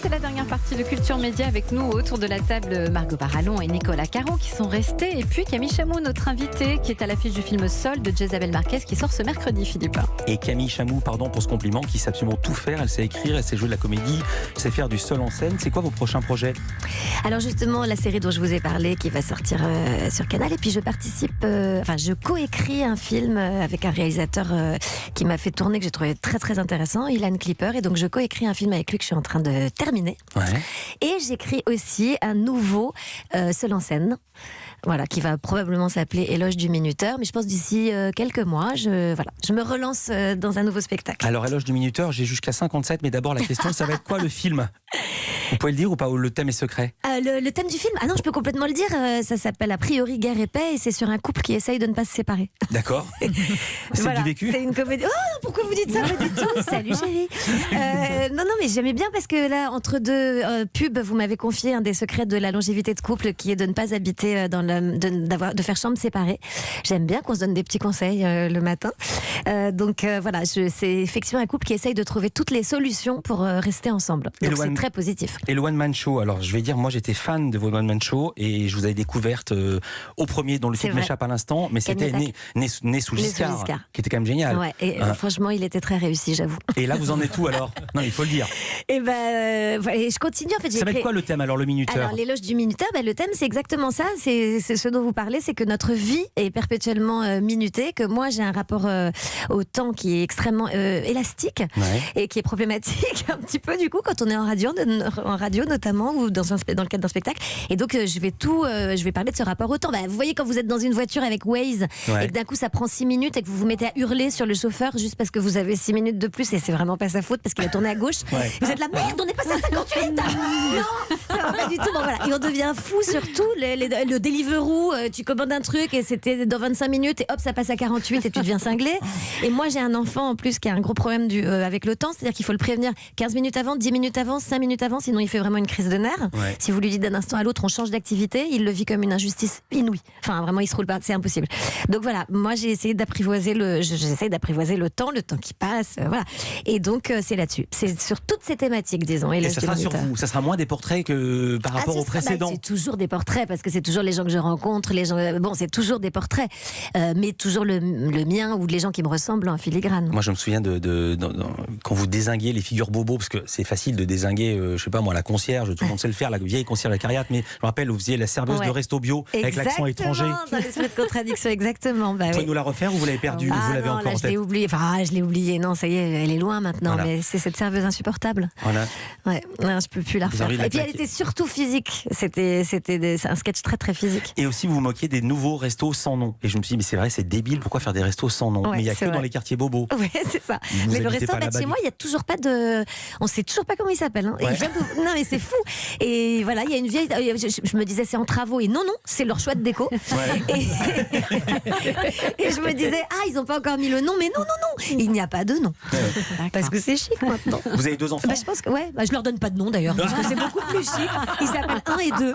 C'est la dernière partie de Culture Média avec nous autour de la table Margot Barallon et Nicolas Caron qui sont restés. Et puis Camille Chamou, notre invitée, qui est à l'affiche du film Sol de Jezabel Marquez qui sort ce mercredi, Philippe. Et Camille Chamou, pardon pour ce compliment, qui sait absolument tout faire. Elle sait écrire, elle sait jouer de la comédie, elle sait faire du seul en scène. C'est quoi vos prochains projets ? Alors justement, la série dont je vous ai parlé qui va sortir sur Canal. Et puis je participe, je coécris un film avec un réalisateur qui m'a fait tourner, que j'ai trouvé très très intéressant, Ilan Clipper. Et donc je coécris un film avec lui que je suis en train de terminer. Ouais. Et j'écris aussi un nouveau seul en scène. Voilà, qui va probablement s'appeler Éloge du minuteur, mais je pense d'ici quelques mois, je me relance dans un nouveau spectacle. Alors Éloge du minuteur, j'ai jusqu'à 57, mais d'abord la question, ça va être quoi le film ? Vous pouvez le dire ou pas, ou le thème est secret ? Le thème du film ? Ah non, je peux complètement le dire, ça s'appelle a priori Guerre et paix, et c'est sur un couple qui essaye de ne pas se séparer. D'accord. C'est du vécu ? C'est une comédie. Oh, pourquoi vous dites ça ? Pas du tout. Salut chérie. Non, mais j'aimais bien parce que là, entre deux pubs, vous m'avez confié un des secrets de la longévité de couple qui est de ne pas habiter de faire chambre séparée. J'aime bien qu'on se donne des petits conseils le matin. C'est effectivement un couple qui essaye de trouver toutes les solutions pour rester ensemble. Donc c'est très positif. Et le One Man Show, alors je vais dire, moi j'étais fan de vos One Man Show et je vous avais découverte au premier, dont le titre m'échappe à l'instant, mais c'était Né sous Giscard, qui était quand même génial. Ouais, et franchement, il était très réussi, j'avoue. Et là, vous en êtes où alors ? Non, il faut le dire. Et je continue en fait. Ça va être quoi le thème alors, le minuteur ? Alors l'éloge du minuteur, le thème c'est exactement ça. C'est ce dont vous parlez, c'est que notre vie est perpétuellement minutée, que moi j'ai un rapport au temps qui est extrêmement élastique et qui est problématique un petit peu du coup quand on est en radio notamment ou dans le cadre d'un spectacle. Et donc je vais parler de ce rapport au temps. Vous voyez quand vous êtes dans une voiture avec Waze et que d'un coup ça prend 6 minutes et que vous vous mettez à hurler sur le chauffeur juste parce que vous avez 6 minutes de plus et c'est vraiment pas sa faute parce qu'il a tourné à gauche. Vous êtes là, merde, on est passé à 58. Non, ça va pas du tout. Bon, voilà. Et on devient fou surtout le Deliveroo, tu commandes un truc et c'était dans 25 minutes et hop ça passe à 48 et tu deviens cinglé. Et moi j'ai un enfant en plus qui a un gros problème avec le temps, c'est-à-dire qu'il faut le prévenir 15 minutes avant, 10 minutes avant, 5 minutes avant, sinon il fait vraiment une crise de nerfs. Si vous lui dites d'un instant à l'autre on change d'activité, il le vit comme une injustice inouïe. Enfin vraiment il se roule pas, c'est impossible. Donc voilà, moi j'ai essayé d'apprivoiser le temps qui passe, voilà. Et donc c'est là-dessus, c'est sur toutes ces thématiques, disons. Et ça sera sur vous, ça sera moins des portraits que par rapport aux précédents. C'est toujours des portraits parce que c'est toujours les gens que je rencontre, c'est toujours des portraits, mais toujours le mien ou les gens qui me ressemblent en filigrane. Moi je me souviens de quand vous dézinguiez les figures bobos, parce que c'est facile de dézinguer, je sais pas moi, la concierge, tout le monde sait le faire, la vieille concierge acariate, mais je me rappelle, vous faisiez la serveuse de resto bio avec l'accent étranger. Dans l'esprit de contradiction, exactement. Vous pouvez nous la refaire ou vous l'avez perdue, vous l'avez encore en tête ? Je l'ai oubliée. Je l'ai oubliée. Non, ça y est, elle est loin maintenant. Voilà. Mais c'est cette serveuse insupportable. Voilà. Ouais, non, je peux plus la refaire. Et puis elle était surtout physique. C'était un sketch très très physique. Et aussi vous vous moquiez des nouveaux restos sans nom. Et je me suis dit mais c'est vrai, c'est débile. Pourquoi faire des restos sans nom ? Mais il y a que dans les quartiers bobos. Oui, c'est ça. Mais le resto chez moi, il y a toujours pas de. On sait toujours pas comment il s'appelle. Hein. Non mais c'est fou. Et voilà, il y a une vieille. Je me disais c'est en travaux et non, c'est leur choix de déco. Et je me disais ils ont pas encore mis le nom, mais non, il n'y a pas de nom. Parce que c'est chic maintenant. Vous avez 2 enfants ? Je pense que je leur donne pas de nom d'ailleurs parce que c'est beaucoup plus chic. Ils s'appellent 1 et 2.